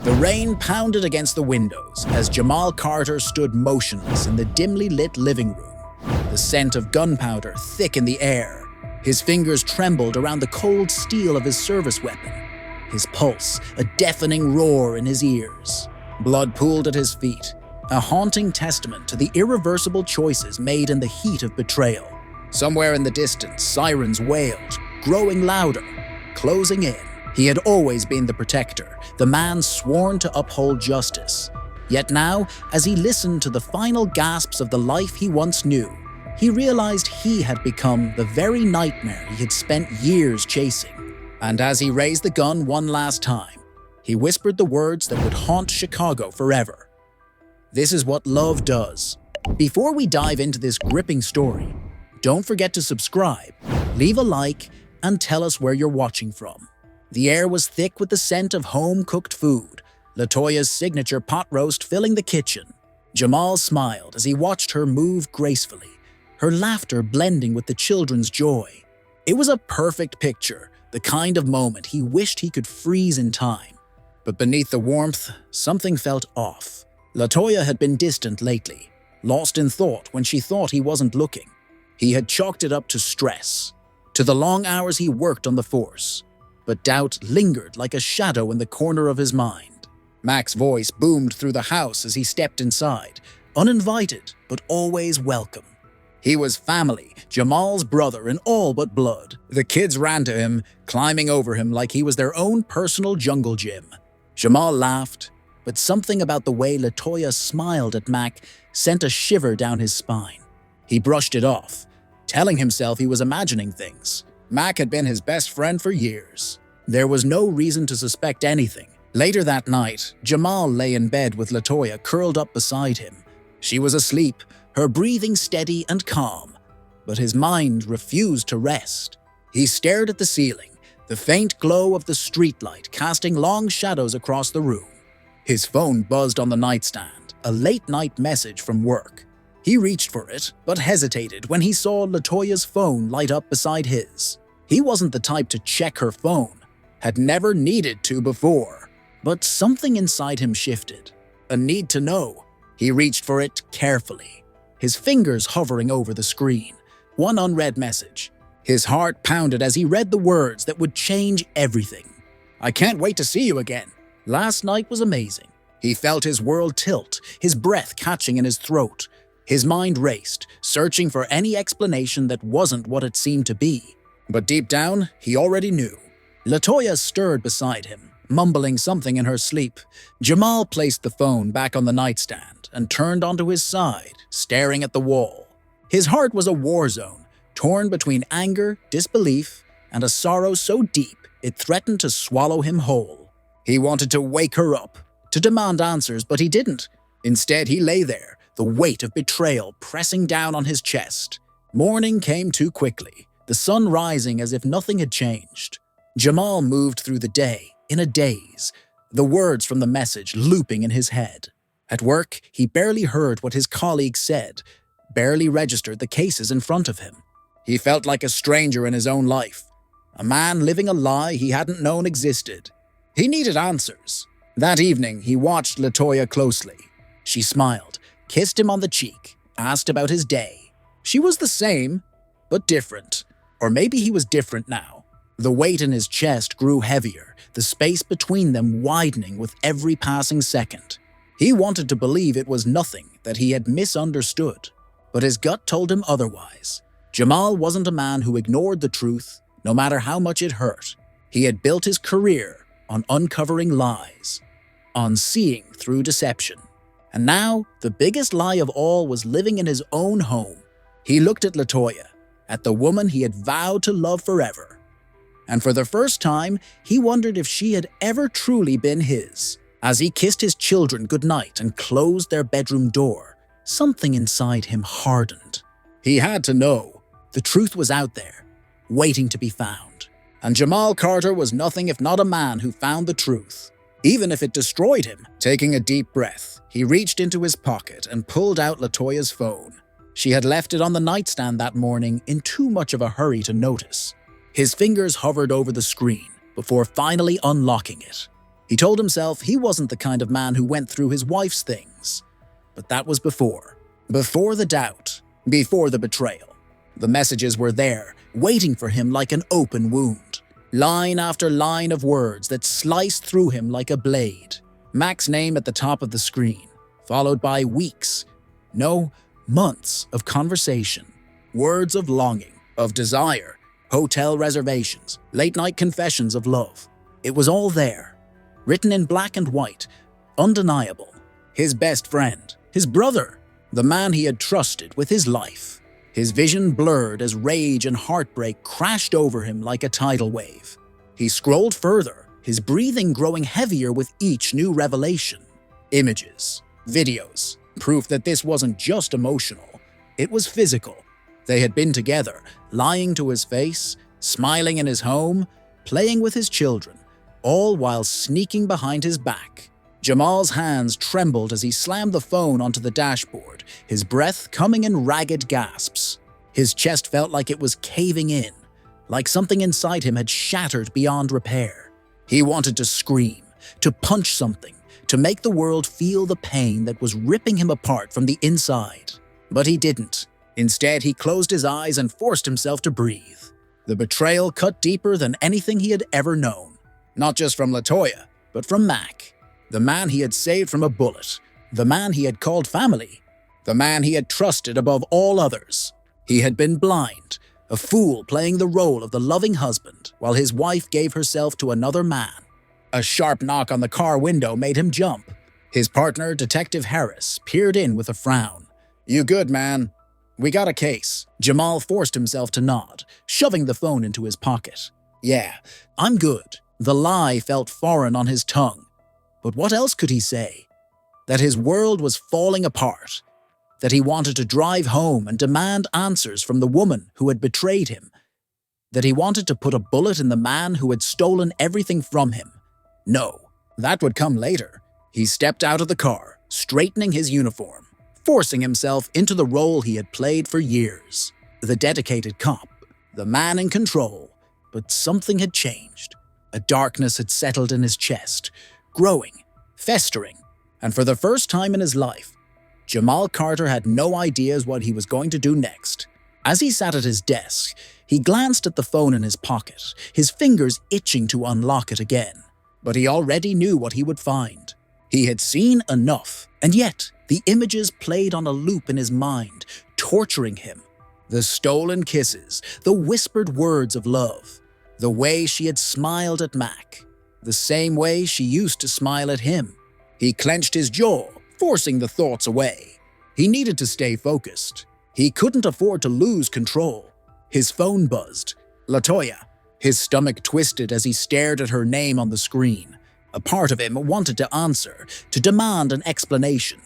The rain pounded against the windows as Jamal Carter stood motionless in the dimly lit living room, the scent of gunpowder thick in the air. His fingers trembled around the cold steel of his service weapon, his pulse a deafening roar in his ears. Blood pooled at his feet, a haunting testament to the irreversible choices made in the heat of betrayal. Somewhere in the distance, sirens wailed, growing louder, closing in. He had always been the protector, the man sworn to uphold justice. Yet now, as he listened to the final gasps of the life he once knew, he realized he had become the very nightmare he had spent years chasing. And as he raised the gun one last time, he whispered the words that would haunt Chicago forever. This is what love does. Before we dive into this gripping story, don't forget to subscribe, leave a like, and tell us where you're watching from. The air was thick with the scent of home-cooked food, LaToya's signature pot roast filling the kitchen. Jamal smiled as he watched her move gracefully, her laughter blending with the children's joy. It was a perfect picture, the kind of moment he wished he could freeze in time. But beneath the warmth, something felt off. LaToya had been distant lately, lost in thought when she thought he wasn't looking. He had chalked it up to stress, to the long hours he worked on the force. But doubt lingered like a shadow in the corner of his mind. Mac's voice boomed through the house as he stepped inside, uninvited but always welcome. He was family, Jamal's brother in all but blood. The kids ran to him, climbing over him like he was their own personal jungle gym. Jamal laughed, but something about the way LaToya smiled at Mac sent a shiver down his spine. He brushed it off, telling himself he was imagining things. Mac had been his best friend for years. There was no reason to suspect anything. Later that night, Jamal lay in bed with LaToya curled up beside him. She was asleep, her breathing steady and calm, but his mind refused to rest. He stared at the ceiling, the faint glow of the streetlight casting long shadows across the room. His phone buzzed on the nightstand, a late-night message from work. He reached for it, but hesitated when he saw LaToya's phone light up beside his. He wasn't the type to check her phone, had never needed to before. But something inside him shifted, a need to know. He reached for it carefully, his fingers hovering over the screen. One unread message. His heart pounded as he read the words that would change everything. "I can't wait to see you again. Last night was amazing." He felt his world tilt, his breath catching in his throat. His mind raced, searching for any explanation that wasn't what it seemed to be. But deep down, he already knew. LaToya stirred beside him, mumbling something in her sleep. Jamal placed the phone back on the nightstand and turned onto his side, staring at the wall. His heart was a war zone, torn between anger, disbelief, and a sorrow so deep it threatened to swallow him whole. He wanted to wake her up, to demand answers, but he didn't. Instead, he lay there, the weight of betrayal pressing down on his chest. Morning came too quickly, the sun rising as if nothing had changed. Jamal moved through the day, in a daze, the words from the message looping in his head. At work, he barely heard what his colleagues said, barely registered the cases in front of him. He felt like a stranger in his own life, a man living a lie he hadn't known existed. He needed answers. That evening, he watched LaToya closely. She smiled, kissed him on the cheek, asked about his day. She was the same, but different. Or maybe he was different now. The weight in his chest grew heavier, the space between them widening with every passing second. He wanted to believe it was nothing, that he had misunderstood. But his gut told him otherwise. Jamal wasn't a man who ignored the truth, no matter how much it hurt. He had built his career on uncovering lies, on seeing through deception. And now, the biggest lie of all was living in his own home. He looked at LaToya, at the woman he had vowed to love forever. And for the first time, he wondered if she had ever truly been his. As he kissed his children goodnight and closed their bedroom door, something inside him hardened. He had to know. The truth was out there, waiting to be found. And Jamal Carter was nothing if not a man who found the truth, even if it destroyed him. Taking a deep breath, he reached into his pocket and pulled out LaToya's phone. She had left it on the nightstand that morning in too much of a hurry to notice. His fingers hovered over the screen before finally unlocking it. He told himself he wasn't the kind of man who went through his wife's things. But that was before. Before the doubt. Before the betrayal. The messages were there, waiting for him like an open wound. Line after line of words that sliced through him like a blade. Mac's name at the top of the screen, followed by weeks, no, months of conversation. Words of longing, of desire, hotel reservations, late-night confessions of love. It was all there, written in black and white, undeniable. His best friend, his brother, the man he had trusted with his life. His vision blurred as rage and heartbreak crashed over him like a tidal wave. He scrolled further, his breathing growing heavier with each new revelation. Images, videos, proof that this wasn't just emotional, it was physical. They had been together, lying to his face, smiling in his home, playing with his children, all while sneaking behind his back. Jamal's hands trembled as he slammed the phone onto the dashboard, his breath coming in ragged gasps. His chest felt like it was caving in, like something inside him had shattered beyond repair. He wanted to scream, to punch something, to make the world feel the pain that was ripping him apart from the inside. But he didn't. Instead, he closed his eyes and forced himself to breathe. The betrayal cut deeper than anything he had ever known. Not just from LaToya, but from Mac. The man he had saved from a bullet. The man he had called family. The man he had trusted above all others. He had been blind, a fool playing the role of the loving husband while his wife gave herself to another man. A sharp knock on the car window made him jump. His partner, Detective Harris, peered in with a frown. "You good, man? We got a case." Jamal forced himself to nod, shoving the phone into his pocket. "Yeah, I'm good." The lie felt foreign on his tongue. But what else could he say? That his world was falling apart. That he wanted to drive home and demand answers from the woman who had betrayed him. That he wanted to put a bullet in the man who had stolen everything from him. No, that would come later. He stepped out of the car, straightening his uniform, forcing himself into the role he had played for years. The dedicated cop, the man in control. But something had changed. A darkness had settled in his chest, growing, festering, and for the first time in his life, Jamal Carter had no ideas what he was going to do next. As he sat at his desk, he glanced at the phone in his pocket, his fingers itching to unlock it again. But he already knew what he would find. He had seen enough, and yet the images played on a loop in his mind, torturing him. The stolen kisses, the whispered words of love, the way she had smiled at Mac, the same way she used to smile at him. He clenched his jaw, forcing the thoughts away. He needed to stay focused. He couldn't afford to lose control. His phone buzzed. LaToya. His stomach twisted as he stared at her name on the screen. A part of him wanted to answer, to demand an explanation,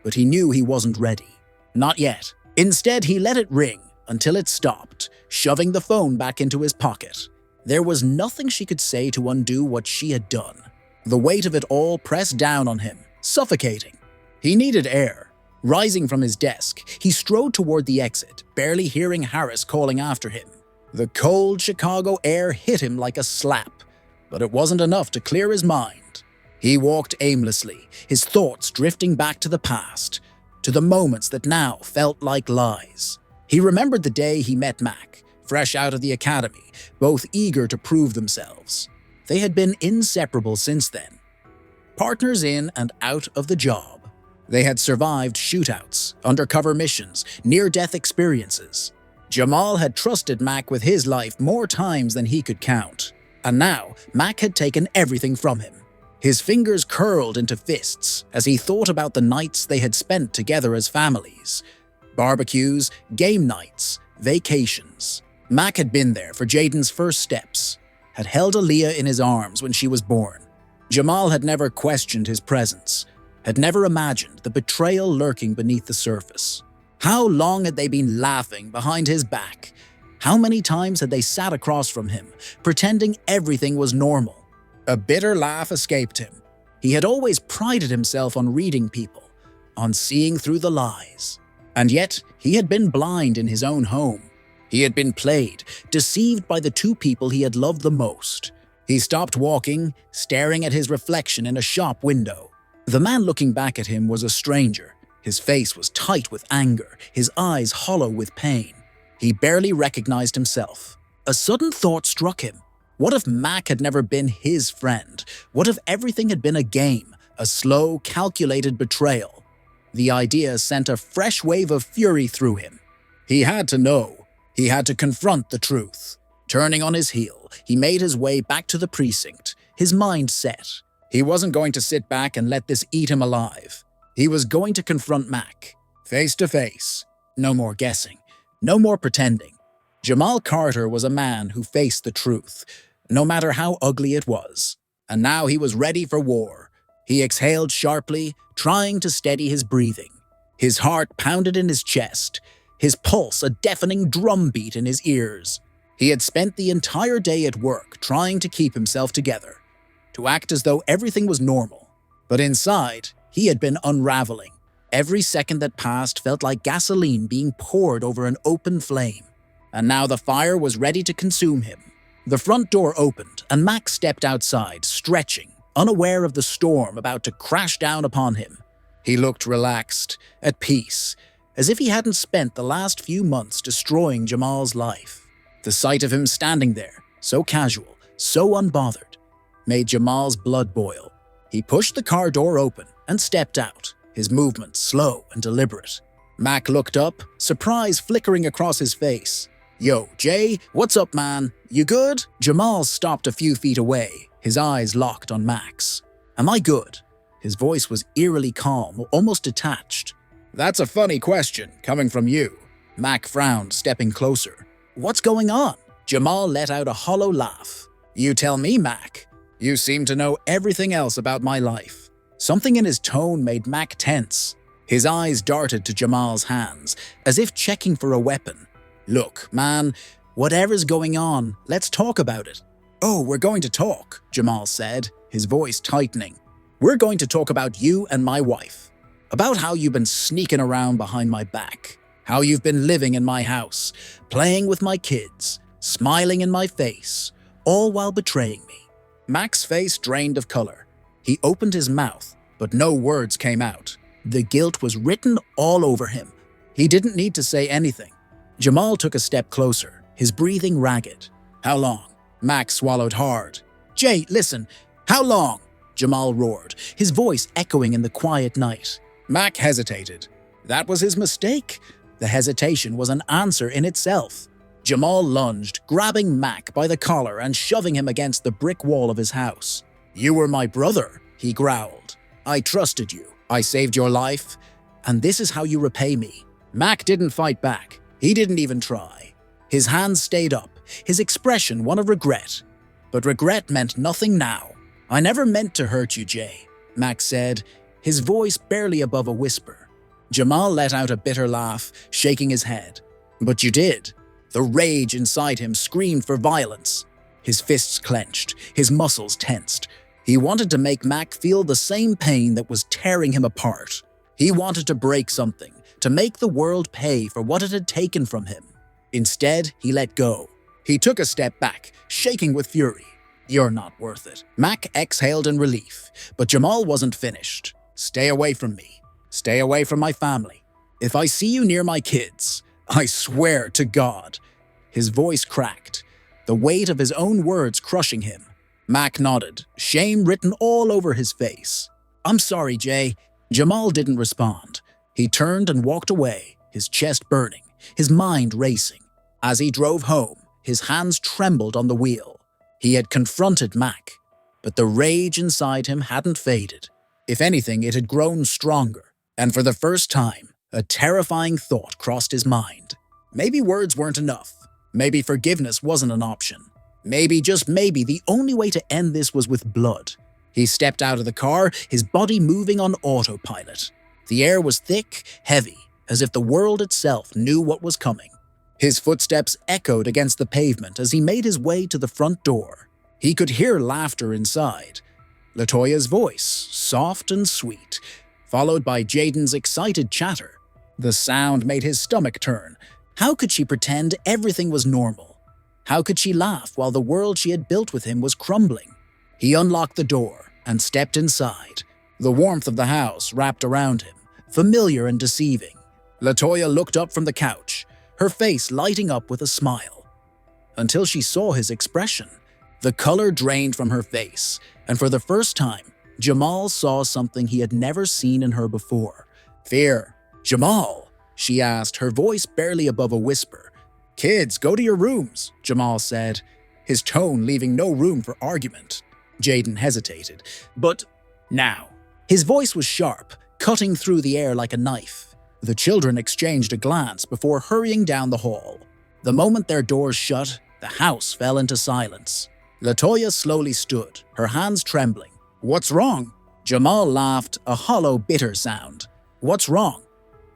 but he knew he wasn't ready. Not yet. Instead, he let it ring until it stopped, shoving the phone back into his pocket. There was nothing she could say to undo what she had done. The weight of it all pressed down on him, suffocating. He needed air. Rising from his desk, he strode toward the exit, barely hearing Harris calling after him. The cold Chicago air hit him like a slap, but it wasn't enough to clear his mind. He walked aimlessly, his thoughts drifting back to the past, to the moments that now felt like lies. He remembered the day he met Mac, fresh out of the academy, both eager to prove themselves. They had been inseparable since then. Partners in and out of the job. They had survived shootouts, undercover missions, near-death experiences. Jamal had trusted Mac with his life more times than he could count. And now, Mac had taken everything from him. His fingers curled into fists as he thought about the nights they had spent together as families. Barbecues, game nights, vacations. Mac had been there for Jaden's first steps, had held Aaliyah in his arms when she was born. Jamal had never questioned his presence, had never imagined the betrayal lurking beneath the surface. How long had they been laughing behind his back? How many times had they sat across from him, pretending everything was normal? A bitter laugh escaped him. He had always prided himself on reading people, on seeing through the lies. And yet, he had been blind in his own home. He had been played, deceived by the two people he had loved the most. He stopped walking, staring at his reflection in a shop window. The man looking back at him was a stranger. His face was tight with anger, his eyes hollow with pain. He barely recognized himself. A sudden thought struck him. What if Mac had never been his friend? What if everything had been a game, a slow, calculated betrayal? The idea sent a fresh wave of fury through him. He had to know. He had to confront the truth. Turning on his heel, he made his way back to the precinct, his mind set. He wasn't going to sit back and let this eat him alive. He was going to confront Mac, face to face. No more guessing. No more pretending. Jamal Carter was a man who faced the truth, no matter how ugly it was. And now he was ready for war. He exhaled sharply, trying to steady his breathing. His heart pounded in his chest, his pulse a deafening drumbeat in his ears. He had spent the entire day at work trying to keep himself together, to act as though everything was normal. But inside, he had been unraveling. Every second that passed felt like gasoline being poured over an open flame. And now the fire was ready to consume him. The front door opened, and Mac stepped outside, stretching, unaware of the storm about to crash down upon him. He looked relaxed, at peace, as if he hadn't spent the last few months destroying Jamal's life. The sight of him standing there, so casual, so unbothered, made Jamal's blood boil. He pushed the car door open and stepped out, his movements slow and deliberate. Mac looked up, surprise flickering across his face. "Yo, Jay, what's up, man? You good?" Jamal stopped a few feet away, his eyes locked on Mac's. "Am I good?" His voice was eerily calm, almost detached. "That's a funny question, coming from you." Mac frowned, stepping closer. "What's going on?" Jamal let out a hollow laugh. "You tell me, Mac. You seem to know everything else about my life." Something in his tone made Mac tense. His eyes darted to Jamal's hands, as if checking for a weapon. "Look, man, whatever's going on, let's talk about it." "Oh, we're going to talk," Jamal said, his voice tightening. "We're going to talk about you and my wife. About how you've been sneaking around behind my back. How you've been living in my house, playing with my kids, smiling in my face, all while betraying me." Mac's face drained of color. He opened his mouth, but no words came out. The guilt was written all over him. He didn't need to say anything. Jamal took a step closer, his breathing ragged. "How long?" Mac swallowed hard. "Jay, listen, how long?" Jamal roared, his voice echoing in the quiet night. Mac hesitated. That was his mistake. The hesitation was an answer in itself. Jamal lunged, grabbing Mac by the collar and shoving him against the brick wall of his house. "You were my brother," he growled. "I trusted you. I saved your life. And this is how you repay me." Mac didn't fight back. He didn't even try. His hands stayed up, his expression one of regret. But regret meant nothing now. "I never meant to hurt you, Jay," Mac said, his voice barely above a whisper. Jamal let out a bitter laugh, shaking his head. "But you did." The rage inside him screamed for violence. His fists clenched, his muscles tensed. He wanted to make Mac feel the same pain that was tearing him apart. He wanted to break something, to make the world pay for what it had taken from him. Instead, he let go. He took a step back, shaking with fury. "You're not worth it." Mac exhaled in relief, but Jamal wasn't finished. "Stay away from me. Stay away from my family. If I see you near my kids, I swear to God." His voice cracked, the weight of his own words crushing him. Mac nodded, shame written all over his face. "I'm sorry, Jay." Jamal didn't respond. He turned and walked away, his chest burning, his mind racing. As he drove home, his hands trembled on the wheel. He had confronted Mac, but the rage inside him hadn't faded. If anything, it had grown stronger. And for the first time, a terrifying thought crossed his mind. Maybe words weren't enough. Maybe forgiveness wasn't an option. Maybe, just maybe, the only way to end this was with blood. He stepped out of the car, his body moving on autopilot. The air was thick, heavy, as if the world itself knew what was coming. His footsteps echoed against the pavement as he made his way to the front door. He could hear laughter inside. LaToya's voice, soft and sweet, followed by Jaden's excited chatter. The sound made his stomach turn. How could she pretend everything was normal? How could she laugh while the world she had built with him was crumbling? He unlocked the door and stepped inside. The warmth of the house wrapped around him, familiar and deceiving. LaToya looked up from the couch, her face lighting up with a smile. Until she saw his expression. The color drained from her face, and for the first time, Jamal saw something he had never seen in her before. Fear. "Jamal?" she asked, her voice barely above a whisper. "Kids, go to your rooms," Jamal said, his tone leaving no room for argument. Jaden hesitated. "But now." His voice was sharp, cutting through the air like a knife. The children exchanged a glance before hurrying down the hall. The moment their doors shut, the house fell into silence. LaToya slowly stood, her hands trembling. "What's wrong?" Jamal laughed, a hollow, bitter sound. "What's wrong?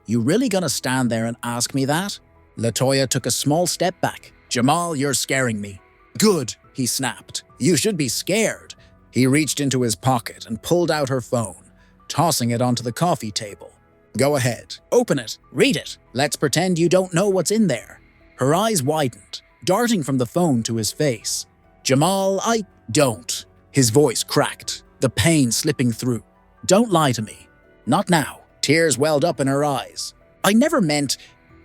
You really gonna stand there and ask me that?" LaToya took a small step back. "Jamal, you're scaring me." "Good," he snapped. "You should be scared." He reached into his pocket and pulled out her phone, tossing it onto the coffee table. "Go ahead. Open it. Read it. Let's pretend you don't know what's in there." Her eyes widened, darting from the phone to his face. "Jamal, I don't." His voice cracked, the pain slipping through. "Don't lie to me. Not now." Tears welled up in her eyes. "I never meant—"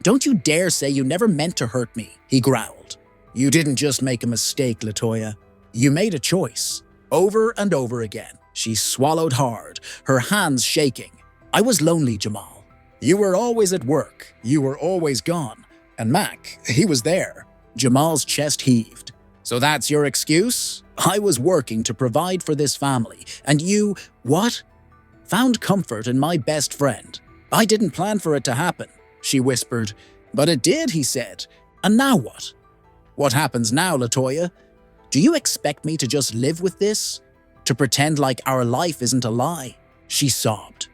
"Don't you dare say you never meant to hurt me," he growled. "You didn't just make a mistake, LaToya. You made a choice. Over and over again." She swallowed hard, her hands shaking. "I was lonely, Jamal. You were always at work. You were always gone. And Mac, he was there." Jamal's chest heaved. "So that's your excuse? I was working to provide for this family, and you— What?" "Found comfort in my best friend. I didn't plan for it to happen," she whispered. "But it did," he said. "And now what?" "What happens now, LaToya? Do you expect me to just live with this? To pretend like our life isn't a lie?" She sobbed,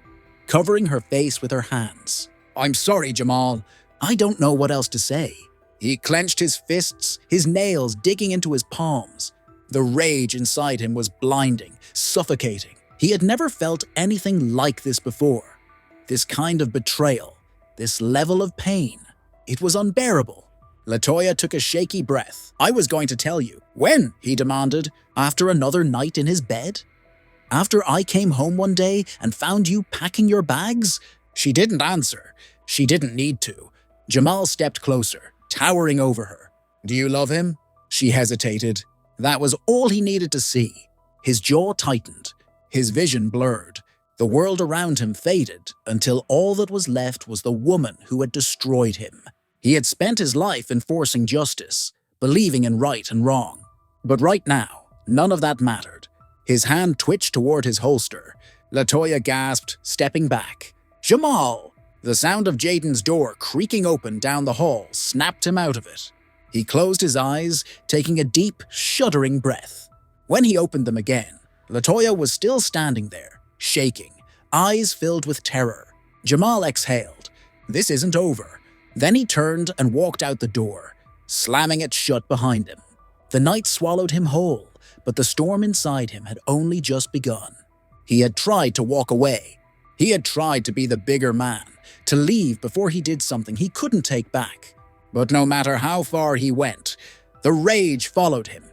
covering her face with her hands. "I'm sorry, Jamal. I don't know what else to say." He clenched his fists, his nails digging into his palms. The rage inside him was blinding, suffocating. He had never felt anything like this before. This kind of betrayal, this level of pain. It was unbearable. LaToya took a shaky breath. "I was going to tell you." "When?" he demanded. "After another night in his bed? After I came home one day and found you packing your bags?" She didn't answer. She didn't need to. Jamal stepped closer, towering over her. "Do you love him?" She hesitated. That was all he needed to see. His jaw tightened, his vision blurred. The world around him faded until all that was left was the woman who had destroyed him. He had spent his life enforcing justice, believing in right and wrong. But right now, none of that mattered. His hand twitched toward his holster. LaToya gasped, stepping back. "Jamal!" The sound of Jaden's door creaking open down the hall snapped him out of it. He closed his eyes, taking a deep, shuddering breath. When he opened them again, LaToya was still standing there, shaking, eyes filled with terror. Jamal exhaled. This isn't over. Then he turned and walked out the door, slamming it shut behind him. The night swallowed him whole, but the storm inside him had only just begun. He had tried to walk away. He had tried to be the bigger man, to leave before he did something he couldn't take back. But no matter how far he went, the rage followed him,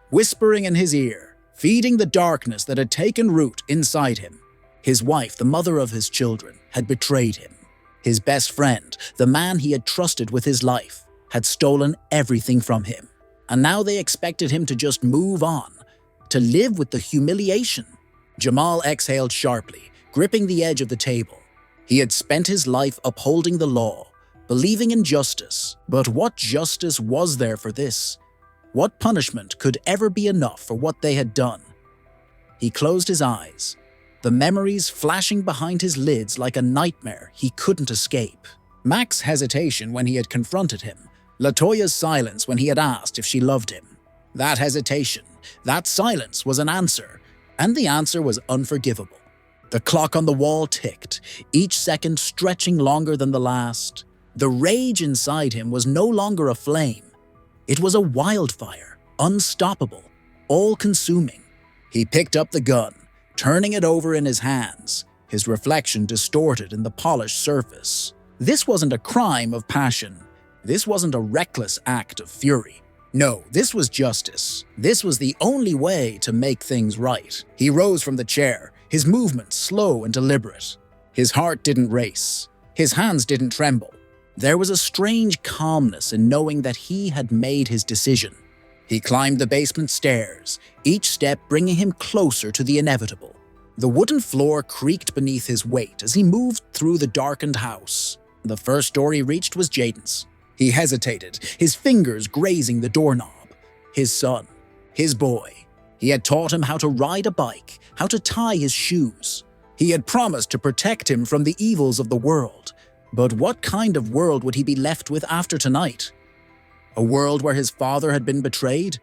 whispering in his ear, feeding the darkness that had taken root inside him. His wife, the mother of his children, had betrayed him. His best friend, the man he had trusted with his life, had stolen everything from him. And now they expected him to just move on, to live with the humiliation. Jamal exhaled sharply, gripping the edge of the table. He had spent his life upholding the law, believing in justice. But what justice was there for this? What punishment could ever be enough for what they had done? He closed his eyes, the memories flashing behind his lids like a nightmare he couldn't escape. Mac's hesitation when he had confronted him, LaToya's silence when he had asked if she loved him. That hesitation, that silence was an answer, and the answer was unforgivable. The clock on the wall ticked, each second stretching longer than the last. The rage inside him was no longer a flame. It was a wildfire, unstoppable, all-consuming. He picked up the gun, turning it over in his hands, his reflection distorted in the polished surface. This wasn't a crime of passion. This wasn't a reckless act of fury. No, this was justice. This was the only way to make things right. He rose from the chair, his movements slow and deliberate. His heart didn't race. His hands didn't tremble. There was a strange calmness in knowing that he had made his decision. He climbed the basement stairs, each step bringing him closer to the inevitable. The wooden floor creaked beneath his weight as he moved through the darkened house. The first door he reached was Jaden's. He hesitated, his fingers grazing the doorknob. His son, his boy. He had taught him how to ride a bike, how to tie his shoes. He had promised to protect him from the evils of the world. But what kind of world would he be left with after tonight? A world where his father had been betrayed?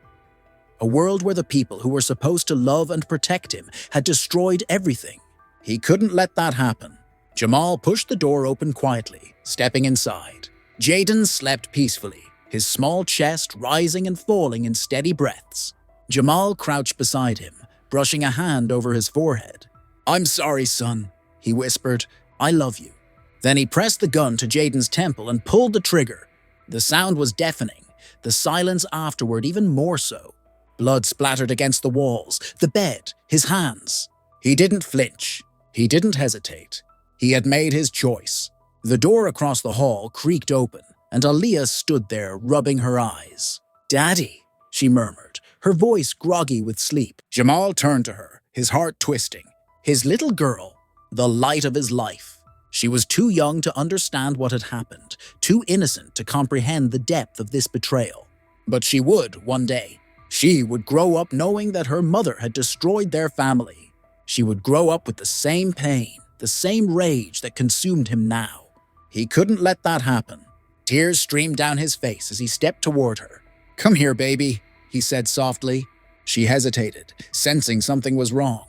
A world where the people who were supposed to love and protect him had destroyed everything. He couldn't let that happen. Jamal pushed the door open quietly, stepping inside. Jaden slept peacefully, his small chest rising and falling in steady breaths. Jamal crouched beside him, brushing a hand over his forehead. "I'm sorry, son," he whispered. "I love you." Then he pressed the gun to Jaden's temple and pulled the trigger. The sound was deafening, the silence afterward even more so. Blood splattered against the walls, the bed, his hands. He didn't flinch. He didn't hesitate. He had made his choice. The door across the hall creaked open, and Aaliyah stood there, rubbing her eyes. "Daddy," she murmured, her voice groggy with sleep. Jamal turned to her, his heart twisting. His little girl, the light of his life. She was too young to understand what had happened, too innocent to comprehend the depth of this betrayal. But she would, one day. She would grow up knowing that her mother had destroyed their family. She would grow up with the same pain, the same rage that consumed him now. He couldn't let that happen. Tears streamed down his face as he stepped toward her. "Come here, baby," he said softly. She hesitated, sensing something was wrong.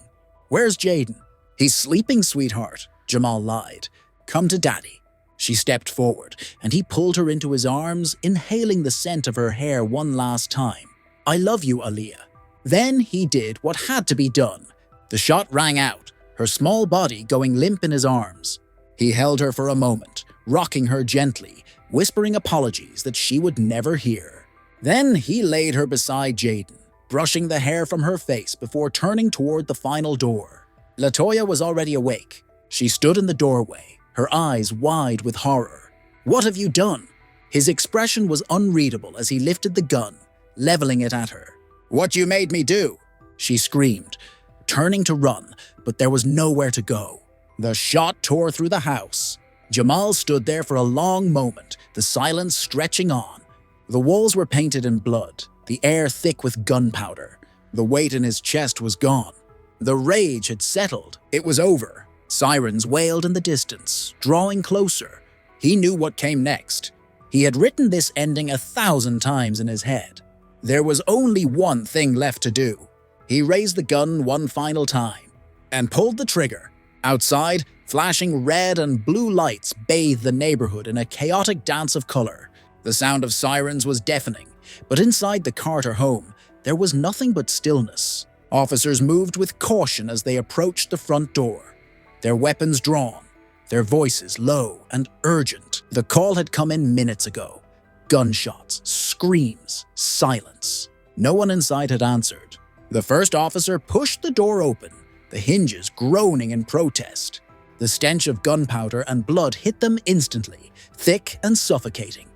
"Where's Jaden?" "He's sleeping, sweetheart," Jamal lied. "Come to Daddy." She stepped forward, and he pulled her into his arms, inhaling the scent of her hair one last time. "I love you, Aaliyah." Then he did what had to be done. The shot rang out, her small body going limp in his arms. He held her for a moment, rocking her gently, whispering apologies that she would never hear. Then he laid her beside Jaden, brushing the hair from her face before turning toward the final door. Latoya was already awake. She stood in the doorway, her eyes wide with horror. "What have you done?" His expression was unreadable as he lifted the gun, leveling it at her. "What you made me do!" she screamed, turning to run, but there was nowhere to go. The shot tore through the house. Jamal stood there for a long moment, the silence stretching on. The walls were painted in blood, the air thick with gunpowder. The weight in his chest was gone. The rage had settled. It was over. Sirens wailed in the distance, drawing closer. He knew what came next. He had written this ending 1,000 times in his head. There was only one thing left to do. He raised the gun one final time and pulled the trigger. Outside, flashing red and blue lights bathed the neighborhood in a chaotic dance of color. The sound of sirens was deafening, but inside the Carter home, there was nothing but stillness. Officers moved with caution as they approached the front door, their weapons drawn, their voices low and urgent. The call had come in minutes ago. Gunshots, screams, silence. No one inside had answered. The first officer pushed the door open, the hinges groaning in protest. The stench of gunpowder and blood hit them instantly, thick and suffocating.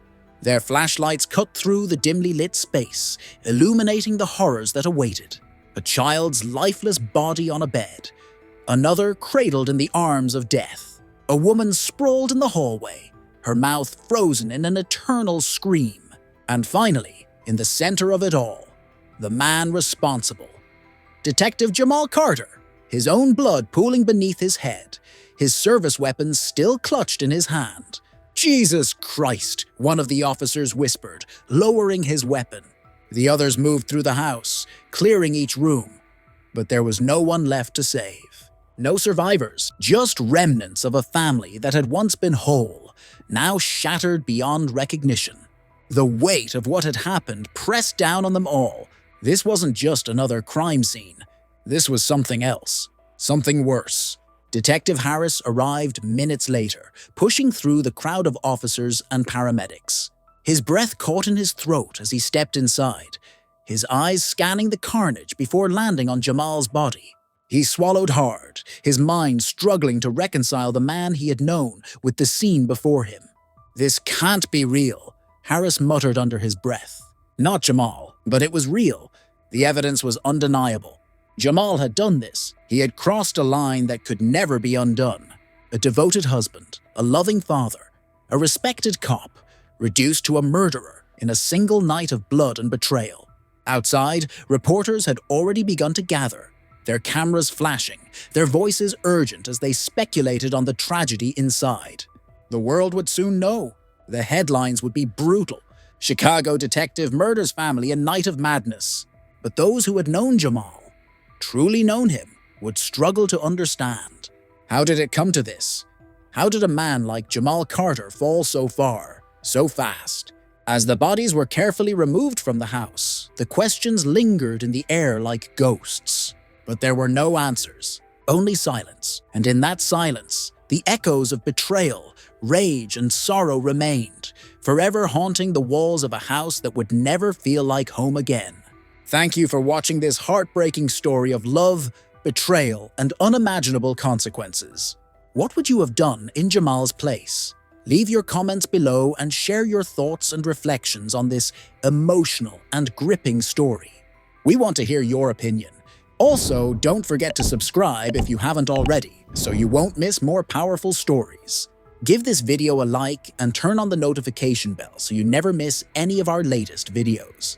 Their flashlights cut through the dimly lit space, illuminating the horrors that awaited. A child's lifeless body on a bed. Another cradled in the arms of death. A woman sprawled in the hallway, her mouth frozen in an eternal scream. And finally, in the center of it all, the man responsible. Detective Jamal Carter, his own blood pooling beneath his head, his service weapons still clutched in his hand. "Jesus Christ," one of the officers whispered, lowering his weapon. The others moved through the house, clearing each room. But there was no one left to save. No survivors, just remnants of a family that had once been whole, now shattered beyond recognition. The weight of what had happened pressed down on them all. This wasn't just another crime scene. This was something else, something worse. Detective Harris arrived minutes later, pushing through the crowd of officers and paramedics. His breath caught in his throat as he stepped inside, his eyes scanning the carnage before landing on Jamal's body. He swallowed hard, his mind struggling to reconcile the man he had known with the scene before him. "This can't be real," Harris muttered under his breath. Not Jamal, but it was real. The evidence was undeniable. Jamal had done this. He had crossed a line that could never be undone. A devoted husband, a loving father, a respected cop, reduced to a murderer in a single night of blood and betrayal. Outside, reporters had already begun to gather, their cameras flashing, their voices urgent as they speculated on the tragedy inside. The world would soon know. The headlines would be brutal. Chicago detective murders family in night of madness. But those who had known Jamal, truly known him, would struggle to understand. How did it come to this? How did a man like Jamal Carter fall so far, so fast? As the bodies were carefully removed from the house, the questions lingered in the air like ghosts. But there were no answers, only silence. And in that silence, the echoes of betrayal, rage, and sorrow remained, forever haunting the walls of a house that would never feel like home again. Thank you for watching this heartbreaking story of love, betrayal, and unimaginable consequences. What would you have done in Jamal's place? Leave your comments below and share your thoughts and reflections on this emotional and gripping story. We want to hear your opinion. Also, don't forget to subscribe if you haven't already, so you won't miss more powerful stories. Give this video a like and turn on the notification bell so you never miss any of our latest videos.